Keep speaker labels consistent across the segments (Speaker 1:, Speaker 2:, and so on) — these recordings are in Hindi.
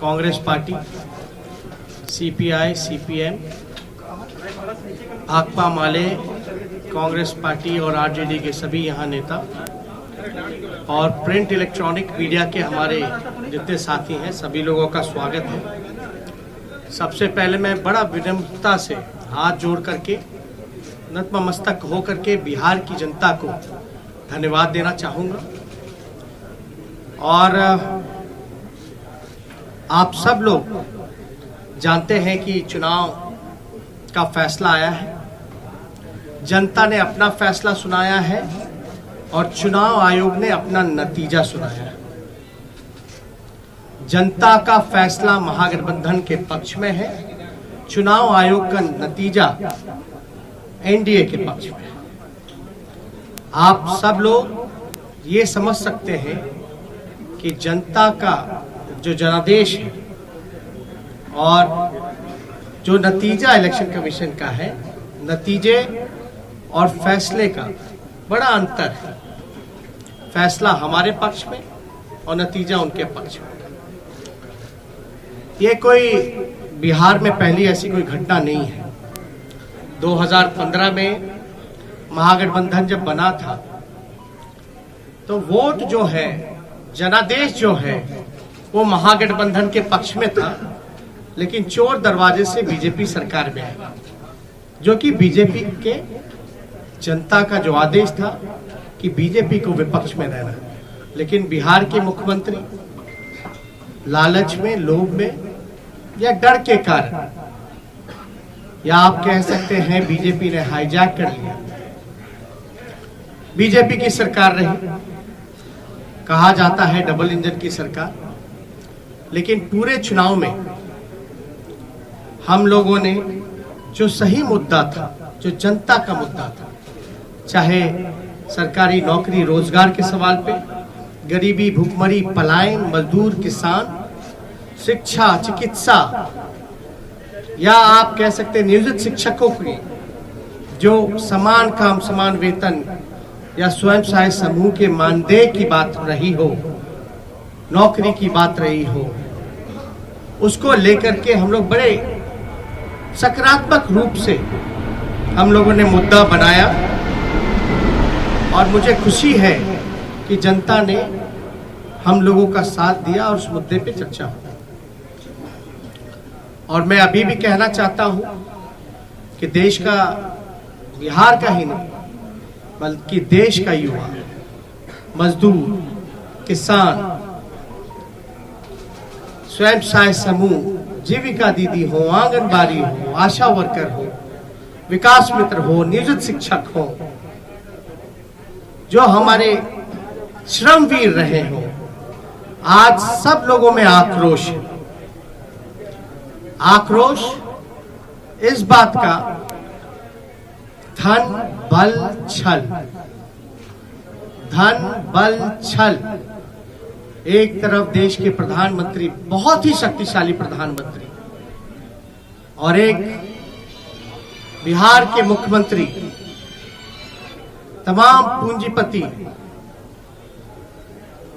Speaker 1: Congress party, CPI, CPM, Bhakpa Male, Congress party और आरजेडी के सभी यहाँ नेता और प्रिंट इलेक्ट्रॉनिक मीडिया के हमारे जितने साथी हैं, सभी लोगों का स्वागत है। सबसे पहले मैं बड़ा विनम्रता से हाथ जोड़ करके नतमस्तक हो करके बिहार की जनता को धन्यवाद देना चाहूँगा। और आप सब लोग जानते हैं कि चुनाव का फैसला आया है, जनता ने अपना फैसला सुनाया है और चुनाव आयोग ने अपना नतीजा सुनाया है। जनता का फैसला महागठबंधन के पक्ष में है, चुनाव आयोग का नतीजा एनडीए के पक्ष में है। आप सब लोग ये समझ सकते हैं कि जनता का जो जनादेश है और जो नतीजा इलेक्शन कमीशन का है, नतीजे और फैसले का बड़ा अंतर है। फैसला हमारे पक्ष में और नतीजा उनके पक्ष में। ये कोई बिहार में पहली ऐसी कोई घटना नहीं है। 2015 में महागठबंधन जब बना था तो वोट जो है, जनादेश जो है, वो महागठबंधन के पक्ष में था, लेकिन चोर दरवाजे से बीजेपी सरकार में आई, जो कि बीजेपी के जनता का जो आदेश था कि बीजेपी को विपक्ष में रहना। लेकिन बिहार के मुख्यमंत्री लालच में, लोभ में या डर के कारण, या आप कह सकते हैं बीजेपी ने हाईजैक कर लिया। बीजेपी की सरकार रही, कहा जाता है डबल इंजन की सरकार, लेकिन पूरे चुनाव में हम लोगों ने जो सही मुद्दा था, जो जनता का मुद्दा था, चाहे सरकारी नौकरी रोजगार के सवाल पे, गरीबी, भुखमरी, पलायन, मजदूर, किसान, शिक्षा, चिकित्सा, या आप कह सकते हैं नियोजित शिक्षकों की जो समान काम समान वेतन या स्वयं सहायता समूह के मानदेय की बात रही हो, नौकरी की बात रही हो, उसको लेकर के हम लोग बड़े सकारात्मक रूप से हम लोगों ने मुद्दा बनाया और मुझे खुशी है कि जनता ने हम लोगों का साथ दिया और उस मुद्दे पे चर्चा हुई। और मैं अभी भी कहना चाहता हूं कि देश का, बिहार का ही नहीं बल्कि देश का युवा, मजदूर, किसान, स्वयं सहायता समूह, जीविका दीदी हो, आंगनबाड़ी हो, आशा वर्कर हो, विकास मित्र हो, नियोजित शिक्षक हो, जो हमारे श्रमवीर रहे हो, आज सब लोगों में आक्रोश है। आक्रोश इस बात का, धन बल छल, धन बल छल। एक तरफ देश के प्रधानमंत्री, बहुत ही शक्तिशाली प्रधानमंत्री, और एक बिहार के मुख्यमंत्री, तमाम पूंजीपति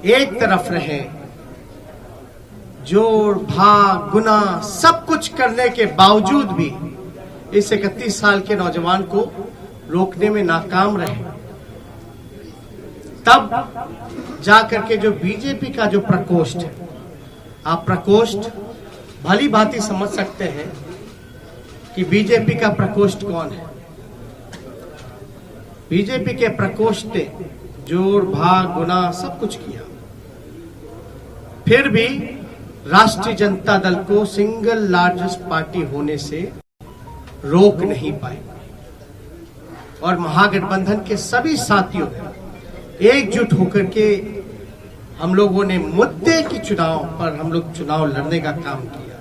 Speaker 1: एक तरफ रहे, जोड़ भाग गुना सब कुछ करने के बावजूद भी इस 31 साल के नौजवान को रोकने में नाकाम रहे। तब जाकर के जो बीजेपी का जो प्रकोष्ठ है, आप प्रकोष्ठ भली भांति समझ सकते हैं कि बीजेपी का प्रकोष्ठ कौन है। बीजेपी के प्रकोष्ठ ने जोड़ भाग गुना सब कुछ किया, फिर भी राष्ट्रीय जनता दल को सिंगल लार्जेस्ट पार्टी होने से रोक नहीं पाए। और महागठबंधन के सभी साथियों ने एकजुट होकर के हम लोगों ने मुद्दे की चुनाव पर हम लोग चुनाव लड़ने का काम किया।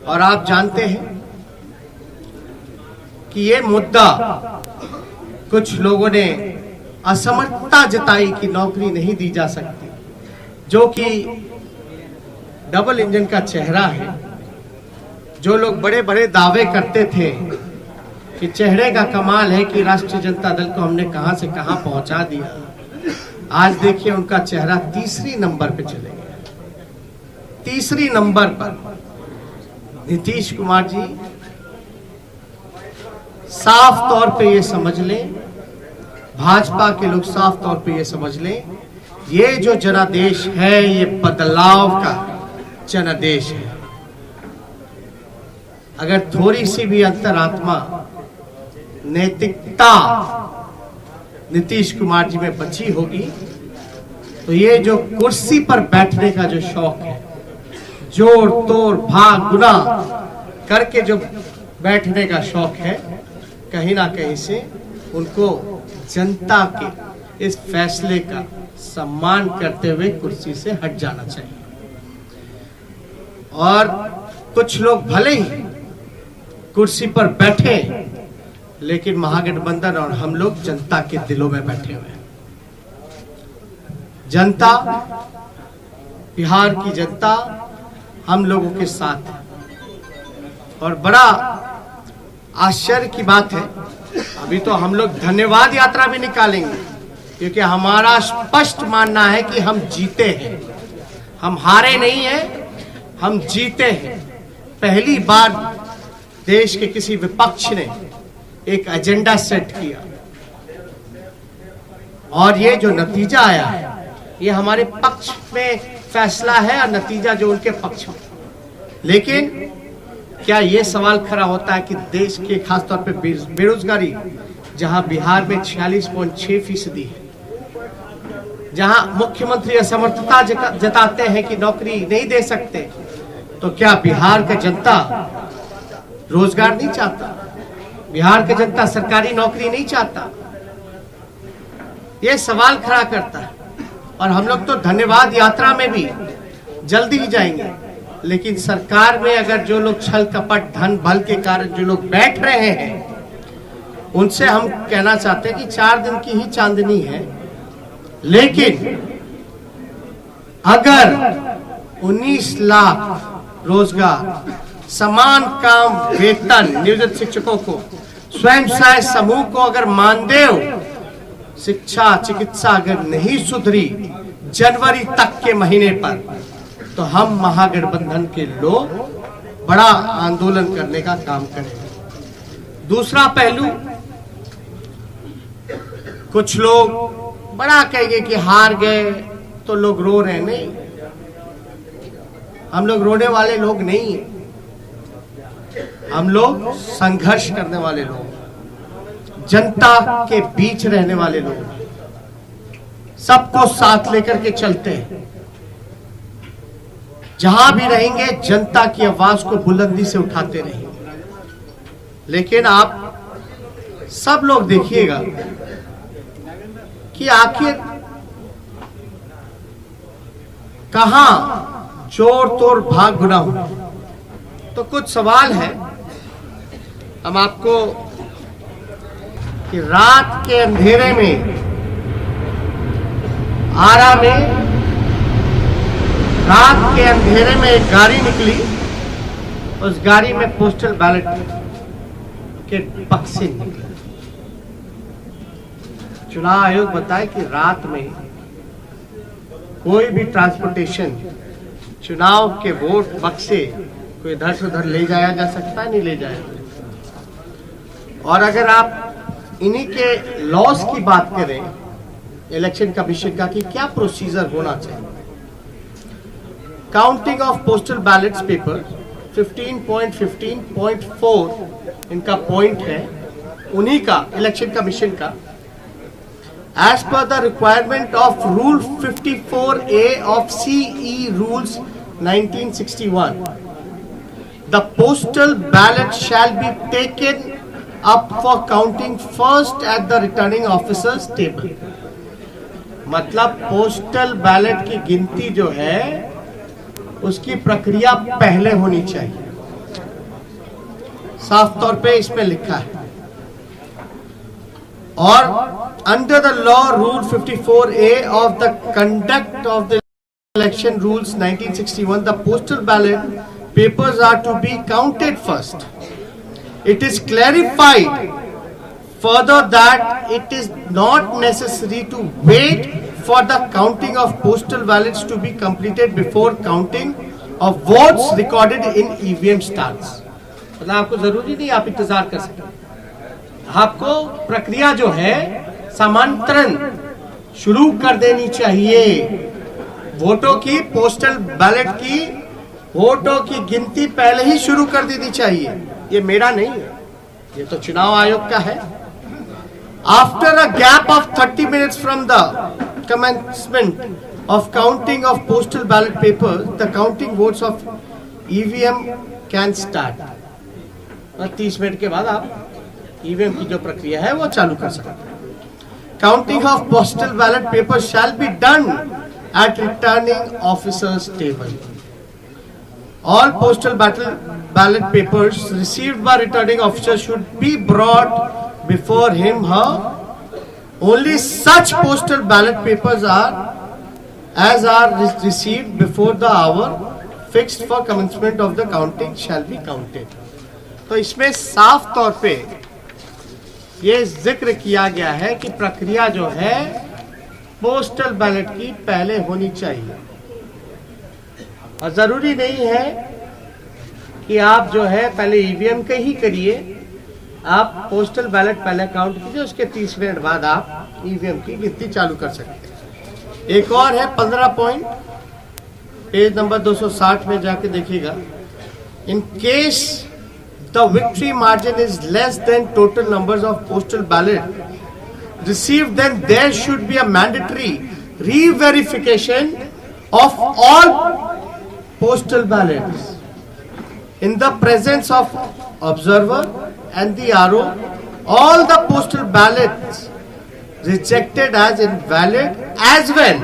Speaker 1: और आप जानते हैं कि ये मुद्दा, कुछ लोगों ने असमर्थता जताई कि नौकरी नहीं दी जा सकती, जो कि डबल इंजन का चेहरा है। जो लोग बड़े बड़े दावे करते थे कि चेहरे का कमाल है कि राष्ट्रीय जनता दल को हमने कहां से कहां पहुंचा दिया, आज देखिए उनका चेहरा तीसरी नंबर पे चले गया। तीसरी नंबर पर नीतीश कुमार जी साफ तौर पे ये समझ लें, भाजपा के लोग साफ तौर पे ये समझ लें, ये जो जनादेश है ये बदलाव का जनादेश है। अगर थोड़ी सी भी अंतरात्मा नैतिकता नीतीश कुमार जी में बची होगी तो ये जो कुर्सी पर बैठने का जो शौक है, जोड़ तोड़ भाग गुना करके जो बैठने का शौक है, कहीं ना कहीं से उनको जनता के इस फैसले का सम्मान करते हुए कुर्सी से हट जाना चाहिए। और कुछ लोग भले ही कुर्सी पर बैठे लेकिन महागठबंधन और हम लोग जनता के दिलों में बैठे हुए हैं। जनता, बिहार की जनता हम लोगों के साथ है। और बड़ा आश्चर्य की बात है, अभी तो हम लोग धन्यवाद यात्रा भी निकालेंगे, क्योंकि हमारा स्पष्ट मानना है कि हम जीते हैं, हम हारे नहीं हैं, हम जीते हैं। पहली बार देश के किसी विपक्ष ने एक एजेंडा सेट किया और ये जो नतीजा आया है ये हमारे पक्ष में फैसला है और नतीजा जो उनके पक्ष में। लेकिन क्या ये सवाल खड़ा होता है कि देश के खासतौर पे बेरोजगारी, जहां बिहार में 46.6% है, जहां मुख्यमंत्री असमर्थता जताते हैं कि नौकरी नहीं दे सकते, तो क्या बिहार का जनता रोजगार नहीं चाहता? बिहार का जनता सरकारी नौकरी नहीं चाहता? ये सवाल खड़ा करता है। और हम लोग तो धन्यवाद यात्रा में भी जल्दी ही जाएंगे, लेकिन सरकार में अगर जो लोग छल कपट धन बल के कारण जो लोग बैठ रहे हैं, उनसे हम कहना चाहते हैं कि 4 दिन की ही चांदनी है, लेकिन अगर 19 लाख रोजगार, समान काम वेतन नियोजित शिक्षकों को, स्वयं सहायता समूह को अगर मानदेय, शिक्षा चिकित्सा अगर नहीं सुधरी जनवरी तक के महीने पर, तो हम महागठबंधन के लोग बड़ा आंदोलन करने का काम करेंगे। दूसरा पहलू, कुछ लोग बड़ा कहेंगे कि हार गए तो लोग रो रहे हैं। नहीं, हम लोग रोने वाले लोग नहीं हैं, हम लोग संघर्ष करने वाले लोग, जनता के बीच रहने वाले लोग, सबको साथ लेकर के चलते हैं। जहां भी रहेंगे जनता की आवाज को बुलंदी से उठाते रहेंगे। लेकिन आप सब लोग देखिएगा कि आखिर कहां जोड़ तोड़ भाग गुना हो। तो कुछ सवाल है, हम आपको कि रात के अंधेरे में आरा में रात के अंधेरे में एक गाड़ी निकली, उस गाड़ी में पोस्टल बैलेट के बक्से निकले। चुनाव आयोग बताए कि रात में कोई भी ट्रांसपोर्टेशन, चुनाव के वोट बक्से कोई इधर से उधर ले जाया जा सकता है, नहीं ले जाया। और अगर आप इन्हीं के लॉस की बात करें इलेक्शन कमीशन का कि क्या प्रोसीजर होना चाहिए, counting of postal ballots paper 15.15.4 इनका पॉइंट है, उन्हीं का इलेक्शन कमीशन का। As per the requirement of rule 54A of CE rules 1961, the postal ballot shall be taken up for counting first at the returning officer's table। मतलब पोस्टल बैलेट की गिनती जो है उसकी प्रक्रिया पहले होनी चाहिए, साफ तौर पे इसमें लिखा है। और under the law rule 54A of the conduct of the election rules 1961, the postal ballot papers are to be counted first. It is clarified further that it is not necessary to wait for the counting of postal ballots to be completed before counting of votes recorded in EVM starts. मतलब आपको जरूरी नहीं आप इंतजार कर सकें, आपको प्रक्रिया जो है समांतरण शुरू कर देनी चाहिए। वोटों की, पोस्टल बैलेट की वोटों की गिनती पहले ही शुरू कर देनी चाहिए। ये मेरा नहीं है, ये तो चुनाव आयोग का है। After a gap of 30 minutes from the commencement of counting of postal ballot papers, the counting votes of EVM can start. 30 minute के बाद आप ईवीएम की जो प्रक्रिया है वो चालू कर सकते हैं। Counting of postal ballot paper shall be done at returning officers table. All postal ballot papers received by returning officer should be brought before him her. Only such postal ballot papers are received before the hour fixed for commencement of the counting shall be counted. तो इसमें साफ तौर पे ये जिक्र किया गया है कि प्रक्रिया जो है पोस्टल बैलेट की पहले होनी चाहिए, और जरूरी नहीं है कि आप जो है पहले ईवीएम के ही करिए, आप पोस्टल बैलेट पहले काउंट कीजिए, उसके 30 मिनट बाद आप ईवीएम की गिनती चालू कर सकते हैं। एक और है 15 पॉइंट, पेज नंबर 260 में जाके देखिएगा। In case the victory margin is less than total numbers of postal ballot received, then there should be a mandatory reverification of all postal ballots in the presence of observer and the RO. All the postal ballots rejected as invalid, as when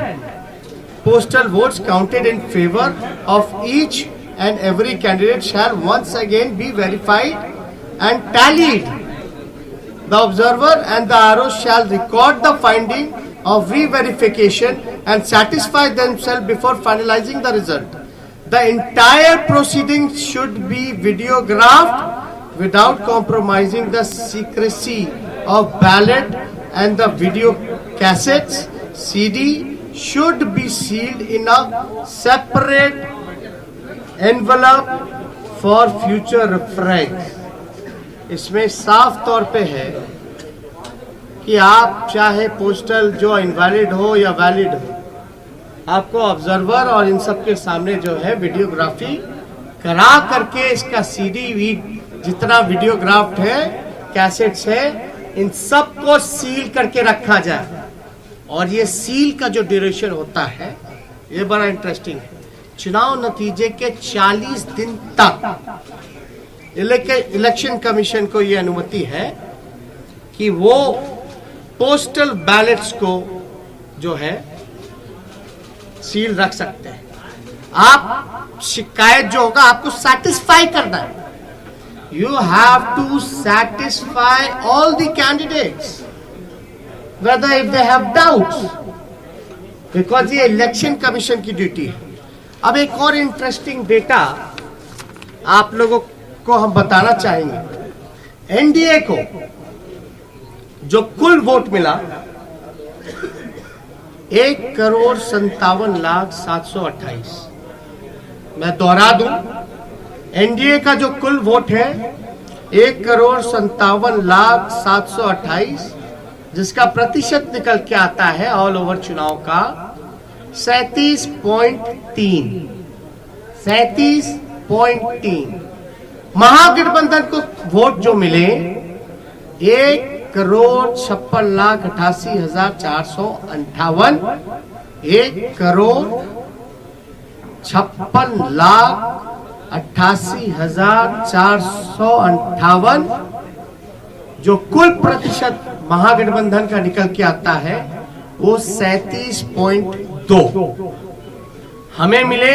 Speaker 1: postal votes counted in favor of each and every candidate shall once again be verified and tallied. The observer and the RO shall record the finding of re-verification and satisfy themselves before finalizing the result. The entire proceedings should be videographed without compromising the secrecy of ballot, and the video cassettes CD should be sealed in a separate envelope for future reference. इसमें साफ तौर पे है कि आप चाहे पोस्टल जो इनवैलिड हो या वैलिड हो, आपको ऑब्जर्वर और इन सब के सामने जो है वीडियोग्राफी करा करके इसका सीडी भी जितना वीडियोग्राफ्ट है, कैसेट्स है, इन सब को सील करके रखा जाए। और ये सील का जो ड्यूरेशन होता है ये बड़ा इंटरेस्टिंग है। चुनाव नतीजे के 40 दिन तक इलेक्शन कमीशन को ये अनुमति है कि वो पोस्टल बैलेट्स को जो है सील रख सकते हैं। आप शिकायत जो होगा आपको सेटिस्फाई करना है। You have to satisfy all the candidates whether if they have doubts, because ये इलेक्शन कमीशन की ड्यूटी है। अब एक और इंटरेस्टिंग डेटा आप लोगों को हम बताना चाहेंगे। एनडीए को जो कुल वोट मिला 1,57,728। मैं दोहरा दूं, एनडीए का जो कुल वोट है 1,57,728, जिसका प्रतिशत निकल के आता है ऑल ओवर चुनाव का 37.3। महागठबंधन को वोट जो मिले 1,56,88,458, 1,58,88,458 जो कुल प्रतिशत महागठबंधन का निकल के आता है वो 37.2। हमें मिले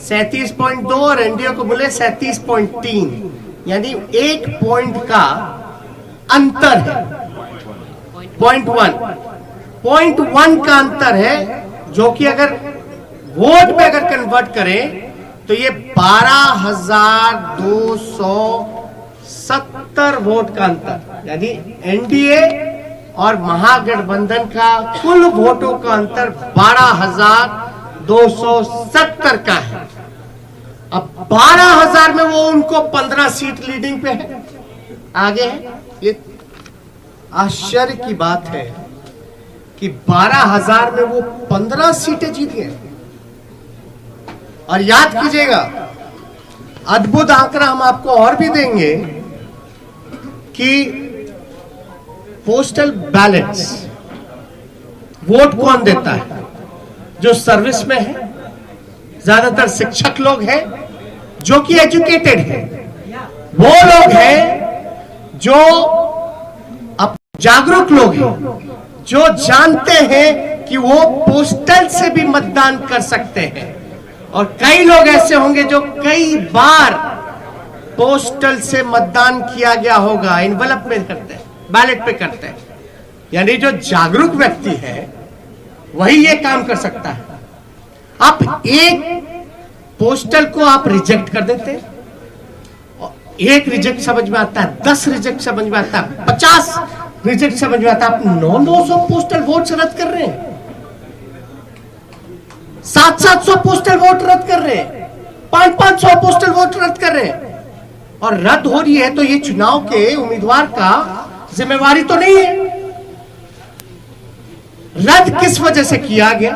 Speaker 1: 37.2 और एनडीए को मिले 37.3, यानी 1 पॉइंट का अंतर है। 0.1 का अंतर है, जो कि अगर वोट में अगर कन्वर्ट करें तो ये 12,270 वोट का अंतर, यानी एनडीए और महागठबंधन का कुल वोटों का अंतर 12,270 का है। अब 12,000 में वो उनको 15 सीट लीडिंग पे है, आगे है। ये आश्चर्य की बात है कि 12,000 में वो 15 सीटें जीत गए। और याद कीजिएगा, अद्भुत आंकड़ा हम आपको और भी देंगे कि पोस्टल बैलेट्स वोट कौन देता है? जो सर्विस में है, ज्यादातर शिक्षक लोग हैं जो कि एजुकेटेड है, वो लोग हैं जो अब जागरूक लोग हैं, जो जानते हैं कि वो पोस्टल से भी मतदान कर सकते हैं। और कई लोग ऐसे होंगे जो कई बार पोस्टल से मतदान किया गया होगा, एनवलप में करते हैं, बैलेट पे करते हैं। यानी जो जागरूक व्यक्ति है वही ये काम कर सकता है। आप एक पोस्टल को आप रिजेक्ट कर देते हैं, एक रिजेक्ट समझ में आता है, 10 रिजेक्ट समझ में आता है, 50 रिजेक्ट समझ में आता है। आप 900 पोस्टल वोट रद्द कर रहे हैं, 700 पोस्टल वोट रद्द कर रहे हैं, 500 पोस्टल वोट रद्द कर रहे हैं। और रद्द हो रही है तो ये चुनाव के उम्मीदवार का जिम्मेवारी तो नहीं है। रद्द किस वजह से किया गया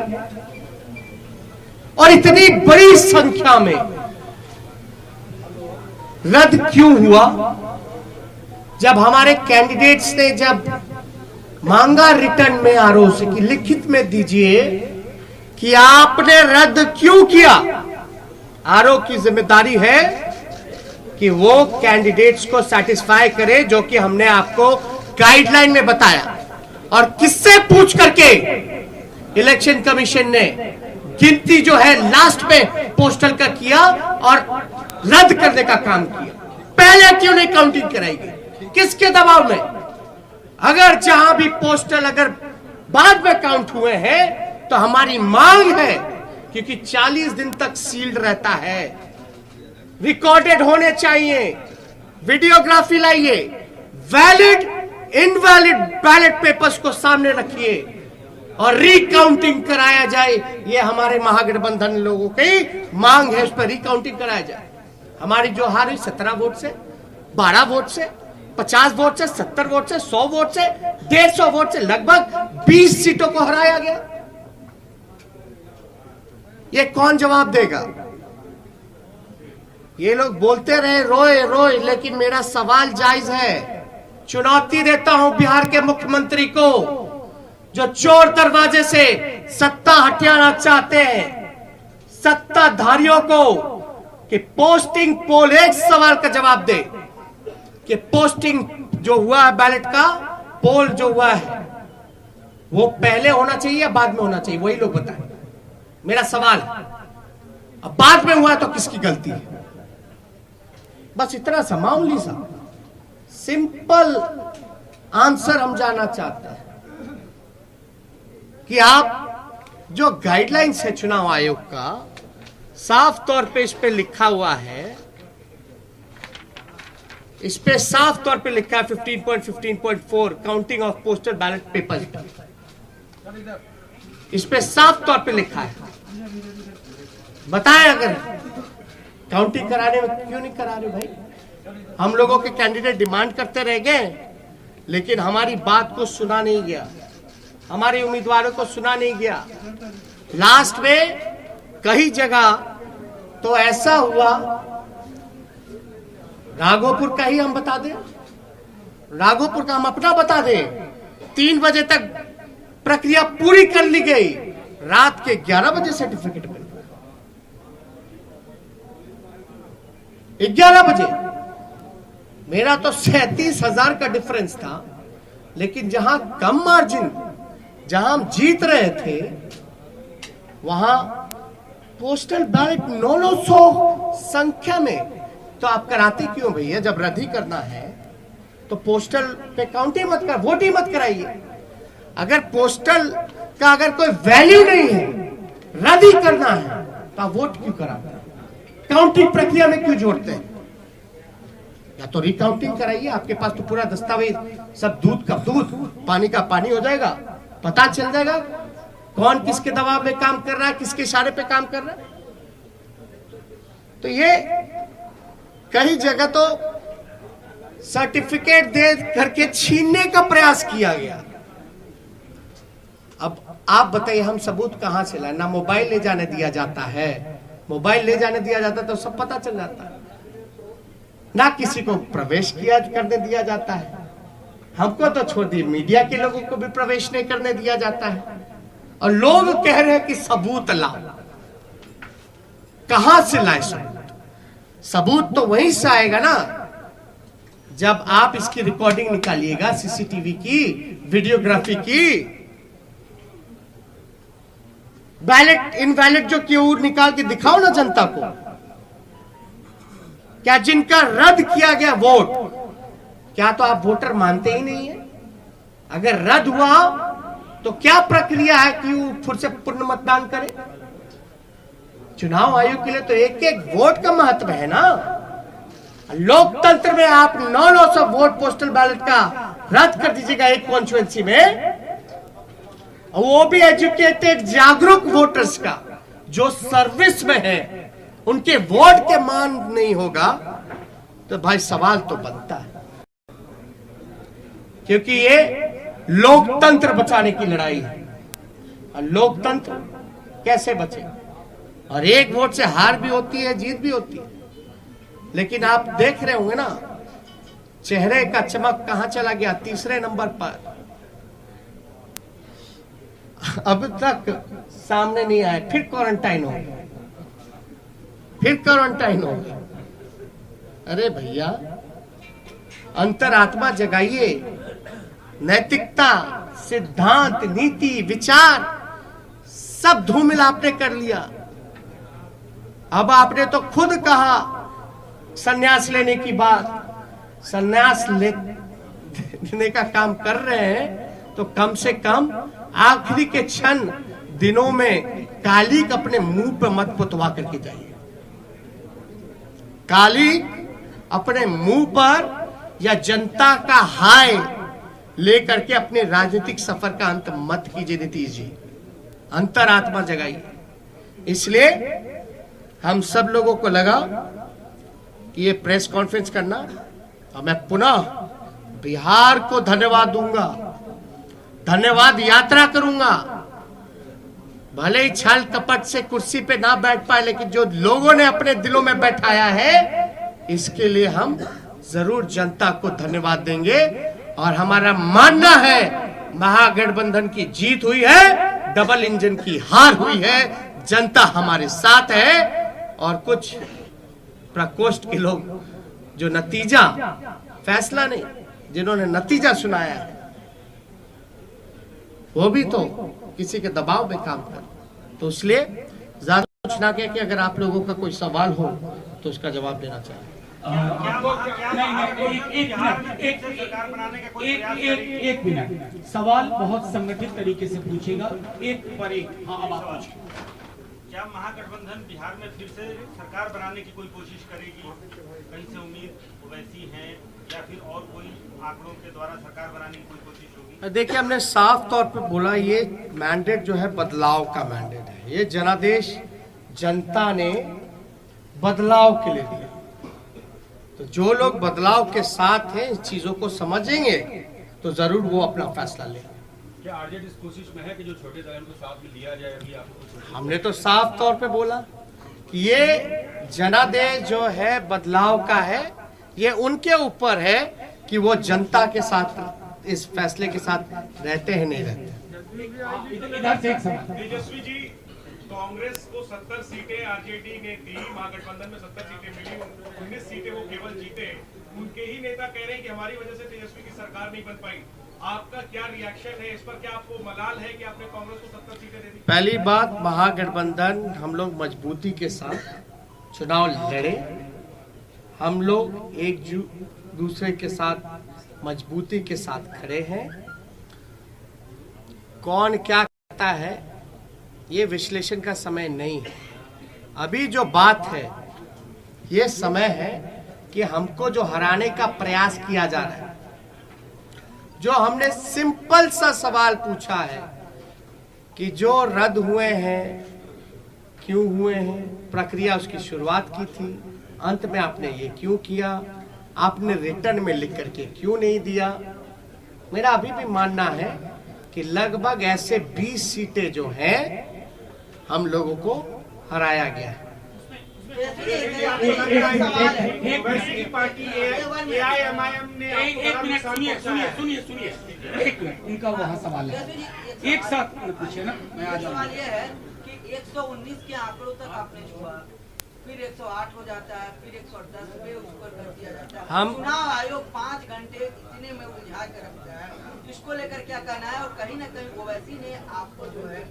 Speaker 1: और इतनी बड़ी संख्या में रद्द क्यों हुआ? जब हमारे कैंडिडेट्स ने जब मांगा रिटर्न में आरओ से कि लिखित में दीजिए कि आपने रद्द क्यों किया, आरओ की जिम्मेदारी है कि वो कैंडिडेट्स को सेटिस्फाई करे, जो कि हमने आपको गाइडलाइन में बताया। और किससे पूछ करके इलेक्शन कमीशन ने गिनती जो है लास्ट में पोस्टल का किया और रद्द करने का काम किया? पहले क्यों नहीं काउंटिंग कराई गई? किसके दबाव में? अगर जहां भी पोस्टल अगर बाद में काउंट हुए हैं तो हमारी मांग है, क्योंकि 40 दिन तक सील्ड रहता है, रिकॉर्डेड होने चाहिए, वीडियोग्राफी लाइए, वैलिड इनवैलिड बैलेट पेपर्स को सामने रखिए और रिकाउंटिंग कराया जाए। ये हमारे महागठबंधन लोगों की मांग है, उस पर रिकाउंटिंग कराया जाए। हमारी जो हार हुई 17 वोट से, 12 वोट से, 50 वोट से, 70 वोट से, 100 वोट से, 150 वोट से लगभग 20 सीटों को हराया गया। ये कौन जवाब देगा? ये लोग बोलते रहे रोए रोए, लेकिन मेरा सवाल जायज है। चुनौती देता हूं बिहार के मुख्यमंत्री को, जो चोर दरवाजे से सत्ता हटियाना चाहते हैं, सत्ताधारियों को, कि पोस्टिंग पोल, एक सवाल का जवाब दे कि पोस्टिंग जो हुआ है बैलेट का पोल जो हुआ है वो पहले होना चाहिए या बाद में होना चाहिए? वही लोग बताएं। मेरा सवाल, अब बाद में हुआ तो किसकी गलती है? बस इतना सा मामूली सा सिंपल आंसर हम जानना चाहते हैं कि आप जो गाइडलाइंस है चुनाव आयोग का, साफ तौर पे इस पे लिखा हुआ है, इस पे साफ तौर पे लिखा है 15.15.4 counting of postal ballot paper, इस पे साफ तौर पे लिखा है। बताएं अगर काउंटिंग कराने में क्यों नहीं करा रहे भाई? हम लोगों के कैंडिडेट डिमांड करते रह गए, लेकिन हमारी बात को सुना नहीं गया, हमारे उम्मीदवारों को सुना नहीं गया। लास्ट में कई जगह तो ऐसा हुआ, राघोपुर का ही हम बता दें, राघोपुर का हम अपना बता दें, 3 बजे तक प्रक्रिया पूरी कर ली गई, रात के 11 बजे सर्टिफिकेट मिल गया। 11 बजे मेरा तो 37,000 का डिफरेंस था, लेकिन जहां कम मार्जिन, जहां हम जीत रहे थे, वहां पोस्टल बैलेट 900 संख्या में। तो आप कराते क्यों भैया? जब रद्द ही करना है तो पोस्टल पे काउंटिंग मत कर, वोट ही मत कराइए। अगर पोस्टल का अगर कोई वैल्यू नहीं है, रद्द ही करना है, तो आप वोट क्यों कराते हैं? काउंटिंग प्रक्रिया में क्यों जोड़ते हैं? या तो रिकाउंटिंग कराइए, आपके पास तो पूरा दस्तावेज, सब दूध का दूध, पानी का पानी हो जाएगा, पता चल जाएगा कौन किसके दबाव में काम कर रहा है, किसके इशारे पे काम कर रहा है। तो ये कई जगह तो सर्टिफिकेट दे करके छीनने का प्रयास किया गया। अब आप बताइए हम सबूत कहां से लाए? ना मोबाइल ले जाने दिया जाता है, मोबाइल ले जाने दिया जाता तो सब पता चल जाता है, ना किसी को प्रवेश किया करने दिया जाता है। हमको तो छोड़ दिए, मीडिया के लोगों को भी प्रवेश नहीं करने दिया जाता है, और लोग कह रहे हैं कि सबूत लाओ। कहां से लाए सबूत? सबूत तो वहीं से आएगा ना जब आप इसकी रिकॉर्डिंग निकालिएगा, सीसीटीवी की, वीडियोग्राफी की। बैलेट इनवैलिड जो क्यों निकाल के दिखाओ ना जनता को। क्या जिनका रद्द किया गया वोट, क्या तो आप वोटर मानते ही नहीं है? अगर रद्द हुआ तो क्या प्रक्रिया है कि वो फिर से पुनः मतदान करे? चुनाव आयोग के लिए तो एक एक वोट का महत्व है ना। लोकतंत्र में आप 900 वोट पोस्टल बैलेट का रद्द कर दीजिएगा एक कॉन्स्टिट्यूएंसी में, वो भी एजुकेटेड जागरूक वोटर्स का, जो सर्विस में है, उनके वोट के मान नहीं होगा, तो भाई सवाल तो बनता है। क्योंकि ये लोकतंत्र बचाने की लड़ाई है, और लोकतंत्र कैसे बचे? और एक वोट से हार भी होती है, जीत भी होती है, लेकिन आप देख रहे होंगे ना चेहरे का चमक कहां चला गया? तीसरे नंबर पर। अब तक सामने नहीं आया, फिर क्वारंटाइन हो गया, फिर क्वारंटाइन हो गया। अरे भैया अंतरात्मा जगाइए, नैतिकता, सिद्धांत, नीति, विचार सब धूमिल आपने कर लिया। अब आपने तो खुद कहा संन्यास लेने की बात। संन्यास लेने का काम कर रहे हैं तो कम से कम आखिरी के क्षण दिनों में काली अपने मुंह पर मत पुतवा करके जाइए। काली अपने मुंह पर या जनता का हाय लेकर के अपने राजनीतिक सफर का अंत मत कीजिए नीतीश जी, अंतरात्मा जगाइए। इसलिए हम सब लोगों को लगा कि ये प्रेस कॉन्फ्रेंस करना, और मैं पुनः बिहार को धन्यवाद दूंगा, धन्यवाद यात्रा करूंगा। भले ही छल कपट से कुर्सी पे ना बैठ पाए, लेकिन जो लोगों ने अपने दिलों में बैठाया है, इसके लिए हम जरूर जनता को धन्यवाद देंगे। और हमारा मानना है महागठबंधन की जीत हुई है, डबल इंजन की हार हुई है, जनता हमारे साथ है। और कुछ प्रकोष्ठ के लोग जो नतीजा, फैसला नहीं, जिन्होंने नतीजा सुनाया है, वो भी तो किसी के दबाव में काम कर। तो इसलिए ज्यादा कुछ ना कह के, अगर आप लोगों का कोई सवाल हो तो उसका जवाब देना चाहिए।
Speaker 2: एक मिनट, सवाल बहुत संगठित तरीके से पूछेगा, एक पर एक। हाँ, अब आप पूछिए।
Speaker 3: क्या महागठबंधन बिहार में फिर से सरकार बनाने की कोई कोशिश करेगी? कहीं से उम्मीद वैसी है, या फिर और कोई आंकड़ों के द्वारा सरकार बनाने की कोई कोशिश होगी?
Speaker 1: देखिए, हमने साफ तौर पे बोला ये मैंडेट जो है बदलाव का मैंडेट है। ये जनादेश जनता ने बदलाव के लिए दिया। तो जो लोग बदलाव के साथ हैं, इस चीजों को समझेंगे तो जरूर वो अपना फैसला लेंगे।
Speaker 4: क्या आरजेडी इस कोशिश में है कि जो छोटे दलों को साथ में लिया जाए? अभी आपको
Speaker 1: हमने तो साफ तौर पे बोला कि ये जनादेश जो है बदलाव का है, ये उनके ऊपर है कि वो जनता के साथ, इस फैसले के साथ रहते हैं नहीं रहते।
Speaker 2: इधर से एक सवाल।
Speaker 3: तेजस्वी जी, कांग्रेस को 70 सीटें आरजेडी ने दी, महागठबंधन में 70 सीटें मिली, 19 सीटें वो केवल जीते। उनके ही नेता कह रहे हैं कि हमारी वजह से तेजस्वी की सरकार नहीं बन पाई। आपका क्या रिएक्शन है इस पर? क्या आपको मलाल है कि आपने कांग्रेस को 70 सीटें दे दी?
Speaker 1: पहली बात, महागठबंधन हम लोग मजबूती के साथ चुनाव लड़े, हम लोग एक दूसरे के साथ मजबूती के साथ खड़े हैं। कौन क्या कहता है ये विश्लेषण का समय नहीं है। अभी जो बात है, ये समय है कि हमको जो हराने का प्रयास किया जा रहा है, जो हमने सिंपल सा सवाल पूछा है कि जो रद्द हुए हैं क्यों हुए हैं, प्रक्रिया उसकी शुरुआत की थी, अंत में आपने ये क्यों किया, आपने रिटर्न में लिख करके क्यों नहीं दिया। मेरा अभी भी मानना है कि लगभग ऐसे 20 सीटें जो हैं हम लोगों को हराया गया है।
Speaker 3: की पार्टी AIMIM ने
Speaker 2: एक मिनट सुनिए एक मिनट, इनका वहाँ सवाल है, एक साथ पूछिए ना, मैं आ
Speaker 5: सवाल
Speaker 2: जाऊँ।
Speaker 5: ये है कि 119 के आंकड़ों तक आपने छुआ, फिर 108 हो जाता है, फिर 110 पे उस पर कर दिया जाता है।
Speaker 1: हम-
Speaker 5: चुनाव आयोग 5 घंटे इतने में उलझा के रखता है, इसको लेकर क्या कहना है? और कहीं ना कहीं ओवैसी ने आपको जो है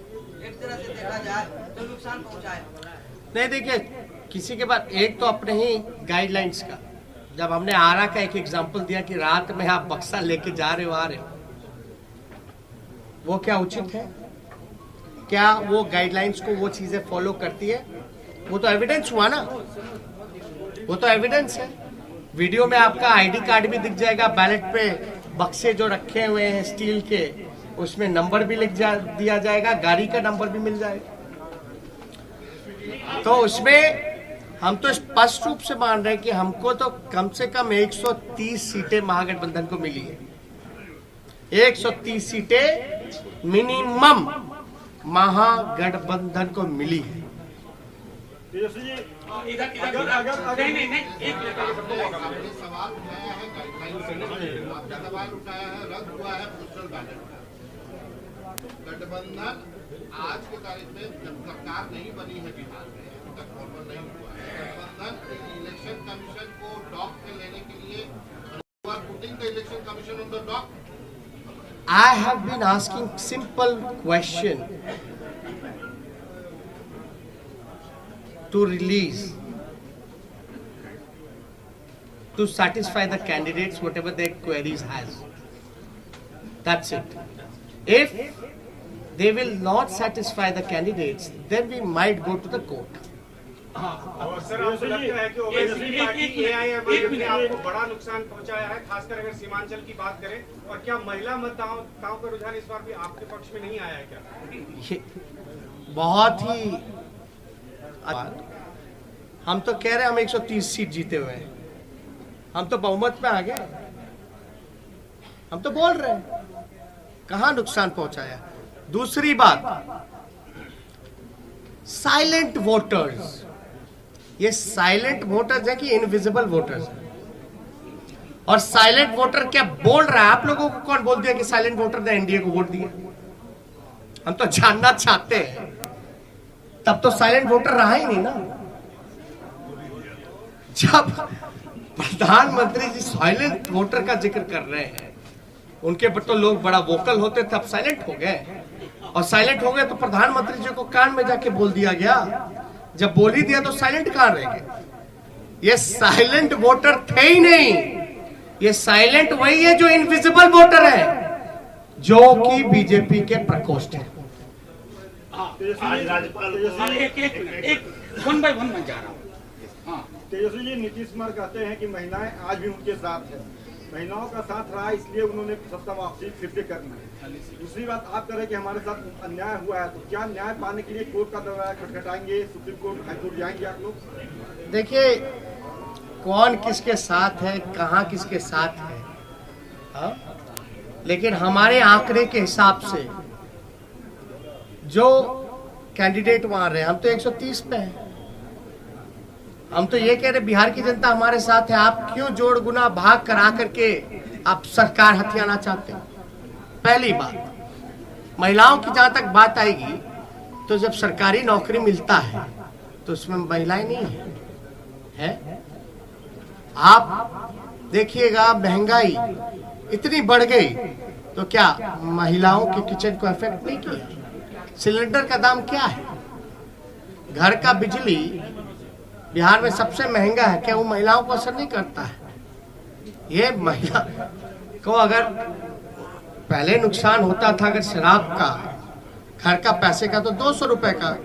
Speaker 5: एक तरह से देखा जाए तो नुकसान पहुंचाया।
Speaker 1: नहीं देखिए, किसी के पास एक तो अपने ही गाइडलाइंस का, जब हमने आरा का एक एग्जांपल दिया कि रात में आप बक्सा लेके जा रहे हो आ रहे हो, वो क्या उचित है? क्या वो गाइडलाइंस को वो चीजें फॉलो करती है? वो तो एविडेंस हुआ ना, वो तो एविडेंस है। वीडियो में आपका आईडी कार्ड भी दिख जाएगा, बैलेट पे बक्से जो रखे हुए हैं स्टील के, उसमें नंबर भी दिया जाएगा, गाड़ी का नंबर भी मिल जाएगा। तो उसमें हम तो स्पष्ट रूप से मान रहे हैं कि हमको तो कम से कम 130 सीटें महागठबंधन को मिली है। 130 सीटें मिनिमम महागठबंधन को मिली है।
Speaker 2: इधर नहीं, एक मिनट।
Speaker 6: आपने सवाल उठाया है गाइडलाइन, आपने सवाल उठाया है रद्द हुआ है पोस्टल बैलेट। गठबंधन आज के तारीख में जब सरकार नहीं बनी है बिहार में, अभी तक फॉर्मल नहीं हुआ है, गठबंधन इलेक्शन कमीशन को डॉक पे लेने के लिए putting the election commission on the dock.
Speaker 1: I have been asking simple question to release, to satisfy the candidates whatever their queries has. That's it. If they will not satisfy the candidates, then we might go to the court.
Speaker 3: और सर आपको लगता है कि ओवैसी की पार्टी AIMIM ने आपको बड़ा नुकसान पहुंचाया है, खासकर अगर सीमांचल की बात करें? और क्या महिला मतदाताओं का रुझान इस बार भी आपके पक्ष में नहीं आया है क्या?
Speaker 1: ये बहुत ही, हम तो कह रहे हैं हम 130 सीट जीते हुए हैं, हम तो बहुमत में आ गए, हम तो बोल रहे हैं कहां नुकसान पहुंचाया। दूसरी बात, साइलेंट वोटर्स, ये साइलेंट वोटर्स है कि इनविजिबल वोटर्स है? और साइलेंट वोटर क्या बोल रहा है? आप लोगों को कौन बोल दिया कि साइलेंट वोटर ने एनडीए को वोट दिया? हम तो जानना चाहते हैं, तब तो साइलेंट वोटर रहा ही नहीं ना। जब प्रधानमंत्री जी साइलेंट वोटर का जिक्र कर रहे हैं, उनके पर तो लोग बड़ा वोकल होते, तब साइलेंट हो गए, और साइलेंट हो गए तो प्रधानमंत्री जी को कान में जाके बोल दिया गया। जब बोल ही दिया तो साइलेंट कहां रह गए? ये साइलेंट वोटर थे ही नहीं, ये साइलेंट वही है जो इनविजिबल वोटर है, जो कि बीजेपी के प्रकोष्ठ है।
Speaker 2: एक वन बाय वन मैं जा रहा हूँ। हाँ,
Speaker 7: तेजस्वी जी, नीतीश कुमार कहते हैं कि महिलाएं आज भी उनके साथ हैं, महिलाओं का साथ रहा इसलिए उन्होंने सत्ता वापसी फिर से करना है। दूसरी बात, आप कह रहे हैं कि हमारे साथ अन्याय हुआ है, तो क्या न्याय पाने के लिए कोर्ट का दरवाजा खटखटाएंगे, सुप्रीम कोर्ट, हाई कोर्ट जाएंगे आप लोग?
Speaker 1: देखिए, कौन किसके साथ है, कहां किसके साथ है, हाँ? लेकिन हमारे आंकड़े के हिसाब से जो कैंडिडेट वहां रहे, हम तो 130 पे हैं। हम तो ये कह रहे बिहार की जनता हमारे साथ है, आप क्यों जोड़ गुना भाग करा करके आप सरकार हथियाना चाहते हैं? पहली बात, महिलाओं की जहां तक बात आएगी, तो जब सरकारी नौकरी मिलता है तो उसमें महिलाएं नहीं है? आप देखिएगा, महंगाई इतनी बढ़ गई तो क्या महिलाओं के किचन को इफेक्ट नहीं किया? सिलेंडर का दाम क्या है? घर का बिजली बिहार में सबसे महंगा है, क्या वो महिलाओं को असर नहीं करता है? ये महिला को अगर पहले नुकसान होता था अगर शराब का, घर का पैसे का, तो 200 रुपए का,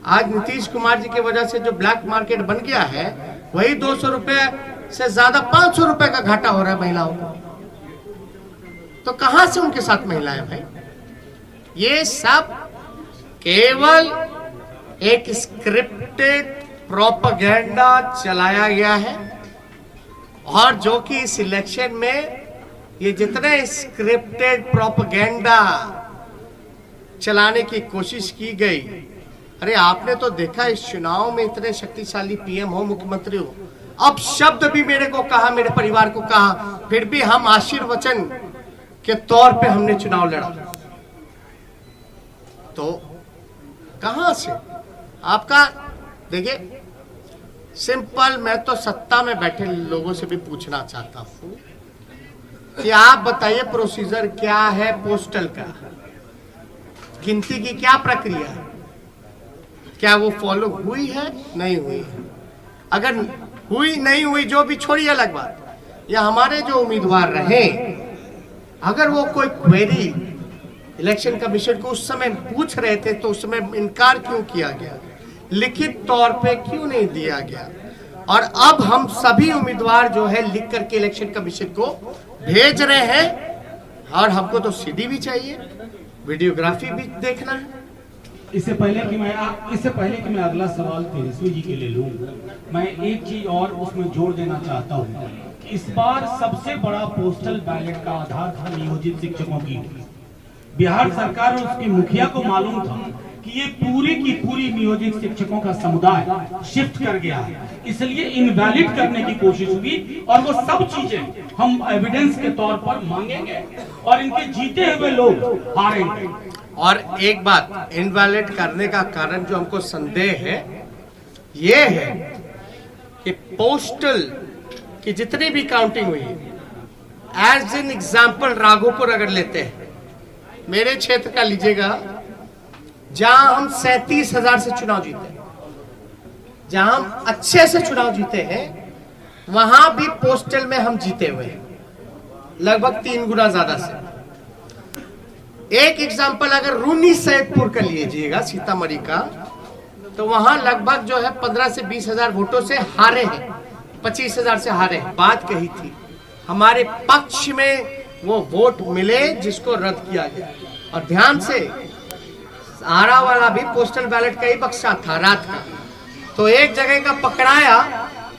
Speaker 1: आज नीतीश कुमार जी की वजह से जो ब्लैक मार्केट बन गया है, वही 200 रुपए से ज्यादा 500 रुपए का घाटा हो रहा है महिलाओं को। तो कहां से उनके साथ महिलाएं भाई? ये सब केवल एक स्क्रिप्टेड प्रोपेगेंडा चलाया गया है, और जो कि इस इलेक्शन में ये जितने स्क्रिप्टेड प्रोपेगेंडा चलाने की कोशिश की गई, अरे आपने तो देखा इस चुनाव में इतने शक्तिशाली पीएम हो, मुख्यमंत्री हो, अब शब्द भी मेरे को कहा, मेरे परिवार को कहा, फिर भी हम आशीर्वचन के तौर पे हमने चुनाव लड़ा। तो कहां से आपका, देखिए सिंपल, मैं तो सत्ता में बैठे लोगों से भी पूछना चाहता हूं कि आप बताइए प्रोसीजर क्या है पोस्टल का, गिनती की क्या प्रक्रिया है, क्या वो फॉलो हुई है, नहीं हुई है? अगर हुई नहीं हुई, जो भी छोड़िए अलग बात, या हमारे जो उम्मीदवार रहे, अगर वो कोई क्वेरी इलेक्शन कमीशन को उस समय पूछ रहे थे तो उस समय इनकार क्यों किया गया, लिखित तौर पे क्यों नहीं दिया गया? और अब हम सभी उम्मीदवार जो है लिख करके इलेक्शन कमीशन को भेज रहे हैं, और हमको तो सीडी भी चाहिए, वीडियोग्राफी भी देखना है।
Speaker 2: इससे पहले कि मैं अगला सवाल तेजस्वी जी के लिए लूं, मैं एक चीज और उसमें जोड़ देना चाहता हूं। इस बार सबसे बड़ा पोस्टल बैलेट का आधार था नियोजित शिक्षकों की। बिहार सरकार और उसके मुखिया को मालूम था कि ये पूरी की पूरी नियोजित शिक्षकों का समुदाय शिफ्ट कर गया है, इसलिए इनवैलिड करने की कोशिश हुई, और वो सब चीजें हम एविडेंस के तौर पर मांगेंगे और इनके जीते हुए लोग हारेंगे।
Speaker 1: और एक बात, इनवैलिड करने का कारण जो हमको संदेह है ये है कि पोस्टल की जितनी भी काउंटिंग हुई है, एज एन एग्जाम्पल राघोपुर अगर लेते हैं, मेरे क्षेत्र का लीजिएगा, जहां हम 37,000 से चुनाव जीते, जहां हम अच्छे से चुनाव जीते हैं, वहां भी पोस्टल में हम जीते हुए हैं लगभग 3 गुना ज्यादा से। एक एग्जाम्पल अगर रूनी सैदपुर का लीजिएगा, सीतामढ़ी का, तो वहां लगभग जो है 15 से 20,000 वोटों से हारे हैं, 25,000 से हारे हैं। बात कही थी हमारे पक्ष में वो वोट मिले जिसको रद्द किया गया। और ध्यान से, आरा वाला भी पोस्टल बैलेट का ही बक्सा था रात का, तो एक जगह का पकड़ाया,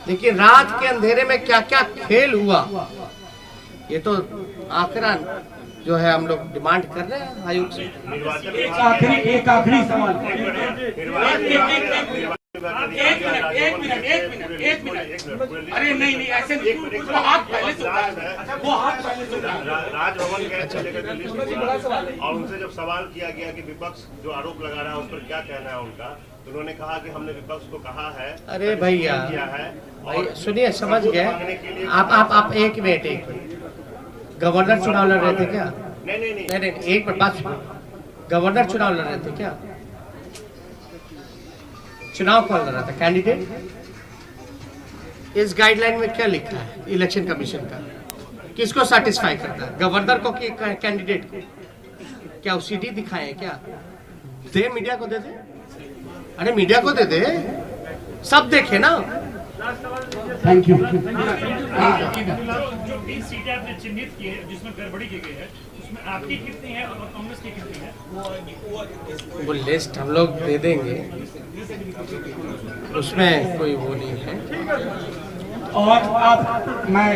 Speaker 1: लेकिन रात के अंधेरे में क्या क्या खेल हुआ, ये तो आंकड़ा जो है हम लोग डिमांड कर रहे हैं आयोग से।
Speaker 2: एक आखिरी सवाल, एक मिनट, अरे नहीं ऐसे नहीं, वो हाथ पहले से
Speaker 6: राजभवन गए थे लेकर दिल्ली से, और उनसे जब सवाल किया गया कि विपक्ष जो आरोप लगा रहा है उस पर क्या कहना है उनका, तो उन्होंने कहा कि हमने विपक्ष को कहा है,
Speaker 1: अरे भैया
Speaker 6: किया है,
Speaker 1: और सुनिए, समझ गए आप एक मिनट, गवर्नर चुनाव लड़ रहे थे क्या? नहीं, एक मिनट बात सुनो, गवर्नर चुनाव लड़ रहे थे क्या? चुनाव कौन लड़ रहा था? कैंडिडेट। इस गाइडलाइन में क्या लिखा है इलेक्शन कमीशन का? किसको सेटिस्फाई करता है, गवर्नर को कि कैंडिडेट को? क्या सीडी दिखाए क्या? दे मीडिया को दे दे, अरे मीडिया को दे दे, सब देखे ना।
Speaker 2: Thank you.
Speaker 3: जो 20 सीटें आपने चिन्हित की है जिसमें गड़बड़ी की गई है, उसमें आपकी कितनी है और कांग्रेस की कितनी है?
Speaker 1: वो लिस्ट हम लोग दे देंगे, उसमें कोई वो नहीं है।
Speaker 2: और आप, मैं